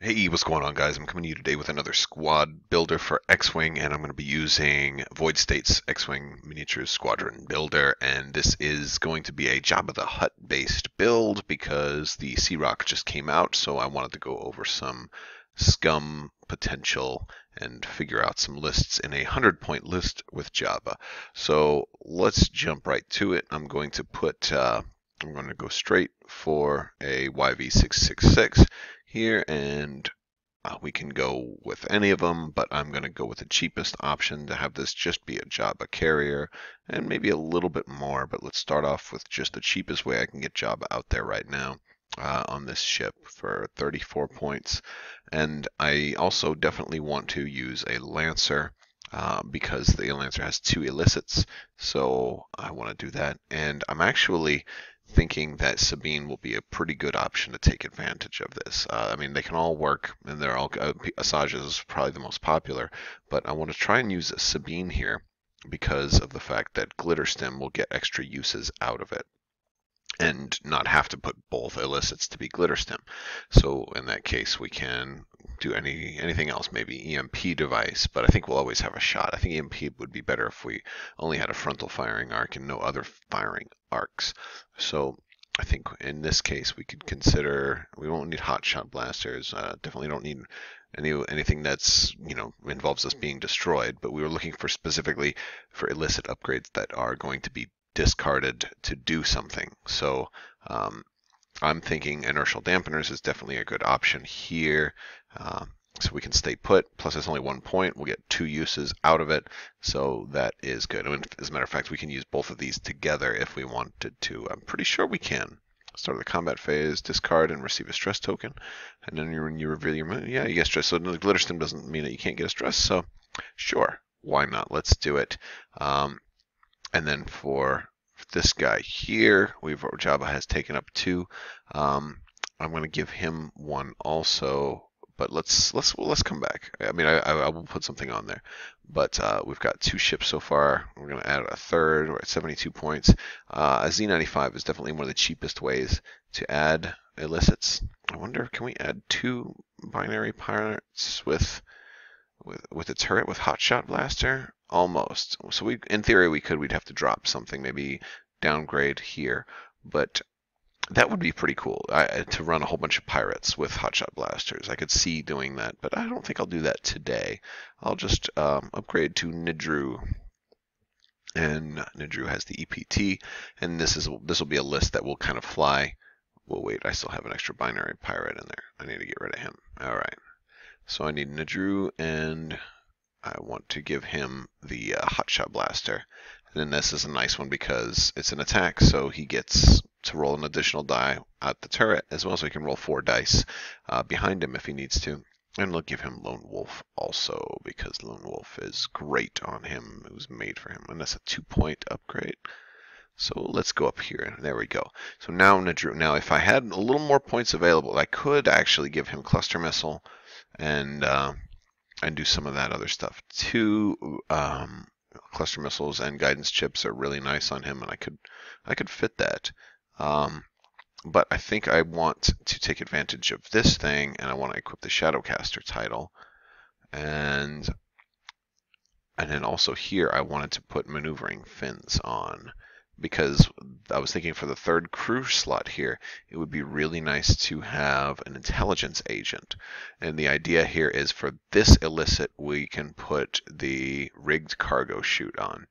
Hey, what's going on, guys? I'm coming to you today with another squad builder for X-Wing, and I'm going to be using Void State's X-Wing Miniatures Squadron Builder, and this is going to be a Jabba the Hutt based build because the Suhlak just came out, so I wanted to go over some scum potential and figure out some lists in a 100-point list with Jabba. So let's jump right to it. I'm going to go straight for a YV666 here, and we can go with any of them, but I'm going to go with the cheapest option to have this just be a Jabba carrier and maybe a little bit more, but let's start off with just the cheapest way I can get Jabba out there right now on this ship for 34 points. And I also definitely want to use a Lancer because the Lancer has 2 elicits, so I want to do that. And I'm actually thinking that Sabine will be a pretty good option to take advantage of this. I mean, they can all work, and they're all Asajj is probably the most popular, but I want to try and use a Sabine here because of the fact that Glitter Stim will get extra uses out of it and not have to put both elicits to be Glitter Stim. So in that case, we can do anything else, maybe EMP device, but I think we'll always have a shot. I think EMP would be better if we only had a frontal firing arc and no other firing arcs. So I think in this case we could consider, we won't need hotshot blasters, definitely don't need anything that's, involves us being destroyed, but we were looking for specifically for illicit upgrades that are going to be discarded to do something. So I'm thinking inertial dampeners is definitely a good option here. So we can stay put, plus it's only 1 point. We'll get 2 uses out of it, so that is good. And as a matter of fact, we can use both of these together if we wanted to. I'm pretty sure we can. Start of the combat phase, discard and receive a stress token. And then when you reveal your move, yeah, you get stress. So the glitter stim doesn't mean that you can't get a stress, so sure, why not? Let's do it. And then for this guy here, Jabba has taken up 2. I'm going to give him 1 also, but let's come back. I mean, I will put something on there, but we've got 2 ships so far. We're going to add a third. We're at 72 points. A Z95 is definitely one of the cheapest ways to add illicits. I wonder, can we add 2 binary pirates with a turret with hotshot blaster? Almost. So in theory, we'd have to drop something, maybe downgrade here, but that would be pretty cool to run a whole bunch of pirates with hotshot blasters. I could see doing that, but I don't think I'll do that today. I'll just upgrade to Nidru, and Nidru has the EPT, and this will be a list that will kind of fly. Well, wait, I still have an extra binary pirate in there. I need to get rid of him. All right, so I need Nidru, and I want to give him the hotshot blaster. And then this is a nice one because it's an attack, so he gets to roll an additional die at the turret, as well as he can roll 4 dice behind him if he needs to. And we'll give him Lone Wolf also, because Lone Wolf is great on him. It was made for him, and that's a 2-point upgrade. So let's go up here. There we go. So now Nidru. Now, if I had a little more points available, I could actually give him Cluster Missile and do some of that other stuff. 2 cluster missiles and guidance chips are really nice on him, and I could fit that. But I think I want to take advantage of this thing, and I want to equip the Shadowcaster title. And then also here I wanted to put maneuvering fins on, because I was thinking for the 3rd crew slot here, it would be really nice to have an intelligence agent. And the idea here is for this illicit, we can put the rigged cargo chute on.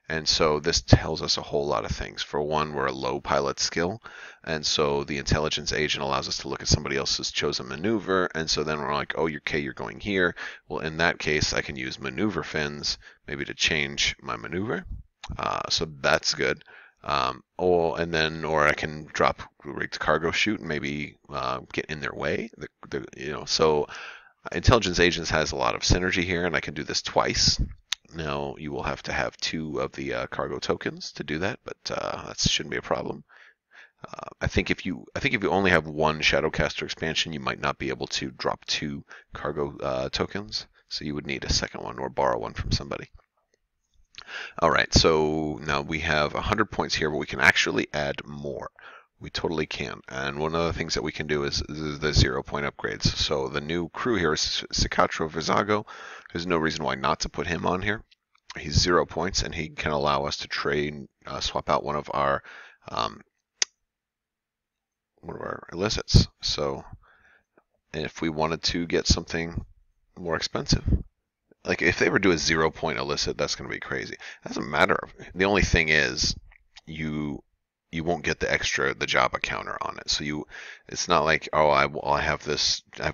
And so this tells us a whole lot of things. For one, we're a low pilot skill, and so the intelligence agent allows us to look at somebody else's chosen maneuver, and so then we're like, oh, you're going here. Well, in that case, I can use maneuver fins maybe to change my maneuver. So that's good. Or I can drop rigged cargo chute and maybe get in their way. So intelligence agents has a lot of synergy here, and I can do this twice. Now you will have to have 2 of the cargo tokens to do that, but that shouldn't be a problem. I think if you only have 1 Shadowcaster expansion, you might not be able to drop 2 cargo tokens, so you would need a second one or borrow one from somebody. All right, so now we have 100 points here, but we can actually add more. We totally can. And one of the things that we can do is the 0-point upgrades. So the new crew here is Cicatro Vizago. There's no reason why not to put him on here. He's 0 points, and he can allow us to trade, swap out one of our illicits. So if we wanted to get something more expensive, like if they were to do a 0-point illicit, that's going to be crazy. It doesn't matter. The only thing is you won't get the Jabba counter on it. So it's not like, oh, I have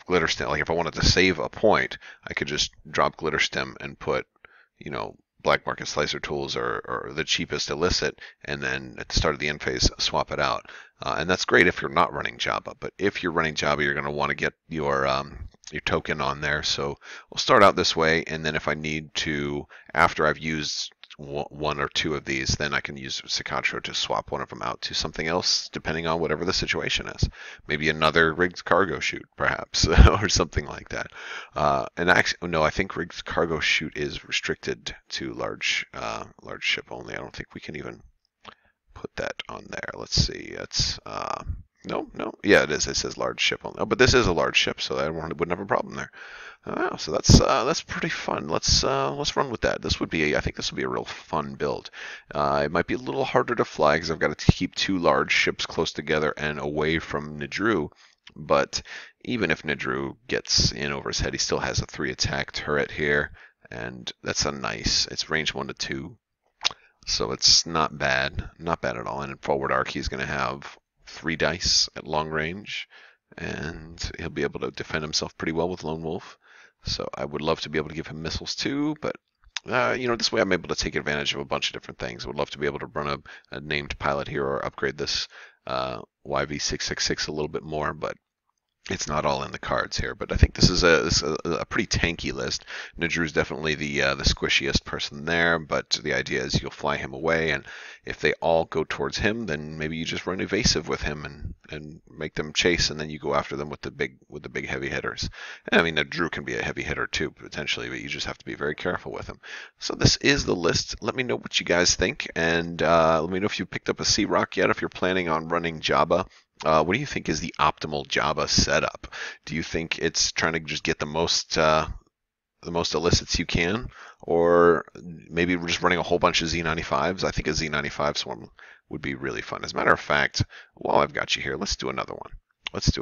glitter stem. Like if I wanted to save a point, I could just drop glitter stem and put, black market slicer tools or the cheapest illicit, and then at the start of the end phase swap it out. And that's great if you're not running Jabba. But if you're running Jabba, you're going to want to get your token on there. So we'll start out this way, and then if I need to, after I've used one or two of these, then I can use Cicatro to swap one of them out to something else, depending on whatever the situation is. Maybe another rigged cargo chute, perhaps, or something like that. And actually, no, I think rigged cargo chute is restricted to large ship only. I don't think we can even put that on there. Let's see. It's no, yeah, it is. It says large ship only. Oh, but this is a large ship, so I wouldn't have a problem there. So that's pretty fun. Let's run with that. I think this would be a real fun build. It might be a little harder to fly because I've got to keep two large ships close together and away from Nidru. But even if Nidru gets in over his head, he still has a 3 attack turret here, and that's it's range 1 to 2, so it's not bad at all. And in forward arc, he's going to have 3 dice at long range, and he'll be able to defend himself pretty well with Lone Wolf. So I would love to be able to give him missiles too, but this way I'm able to take advantage of a bunch of different things. I would love to be able to run a named pilot here or upgrade this YV666 a little bit more, but it's not all in the cards here. But I think this is a pretty tanky list. Nidru's definitely the squishiest person there, but the idea is you'll fly him away, and if they all go towards him, then maybe you just run evasive with him and make them chase, and then you go after them with the big heavy hitters. And, I mean, Nidru can be a heavy hitter too, potentially, but you just have to be very careful with him. So this is the list. Let me know what you guys think, and let me know if you picked up a Sea-Rock yet, if you're planning on running Jabba. What do you think is the optimal Jabba setup? Do you think it's trying to just get the most illicits you can, or maybe we're just running a whole bunch of Z95s? I think a Z95 swarm would be really fun. As a matter of fact, while I've got you here, let's do another one. Let's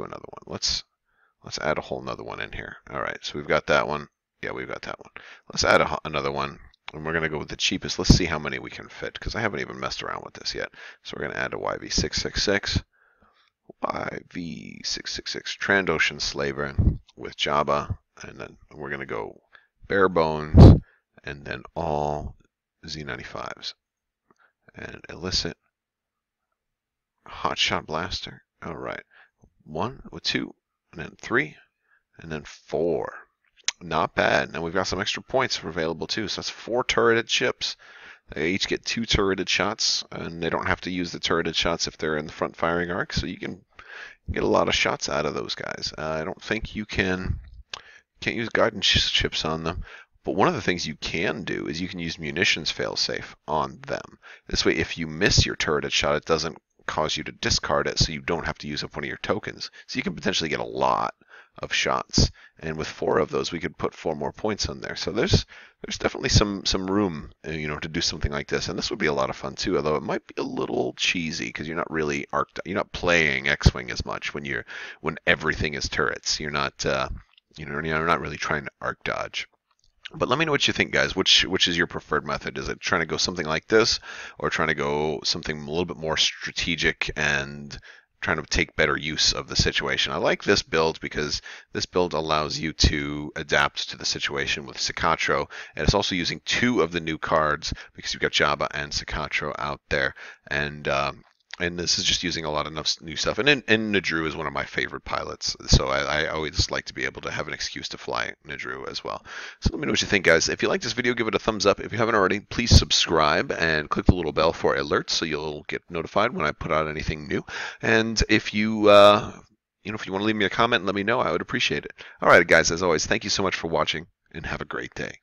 add a whole nother one in here. All right, so we've got that one. Yeah, we've got that one. Let's add another one, and we're going to go with the cheapest. Let's see how many we can fit, because I haven't even messed around with this yet. So we're going to add a YV666. YV666 Trandoshan Slaver with Jabba, and then we're going to go bare bones, and then all Z95s, and illicit hotshot blaster. All right, 1 with 2, and then 3, and then 4. Not bad. Now we've got some extra points available too, so that's 4 turreted ships. They each get 2 turreted shots, and they don't have to use the turreted shots if they're in the front firing arc, so you can get a lot of shots out of those guys. I don't think you can't use guidance ships on them, but one of the things you can do is you can use munitions failsafe on them. This way, if you miss your turreted shot, it doesn't cause you to discard it, so you don't have to use up one of your tokens. So you can potentially get a lot of shots, and with 4 of those we could put 4 more points on there. So there's definitely some room to do something like this, and this would be a lot of fun too, although it might be a little cheesy because you're not really you're not playing X-Wing as much when everything is turrets. You're not you're not really trying to arc dodge. But let me know what you think, guys. Which is your preferred method? Is it trying to go something like this, or trying to go something a little bit more strategic and trying to take better use of the situation? I like this build because this build allows you to adapt to the situation with Cicatro, and it's also using 2 of the new cards because you've got Jabba and Cicatro out there, and this is just using a lot of new stuff. And Nidru is one of my favorite pilots, so I always like to be able to have an excuse to fly Nidru as well. So let me know what you think, guys. If you like this video, give it a thumbs up. If you haven't already, please subscribe and click the little bell for alerts so you'll get notified when I put out anything new. And if you if you want to leave me a comment and let me know, I would appreciate it. All right, guys, as always, thank you so much for watching, and have a great day.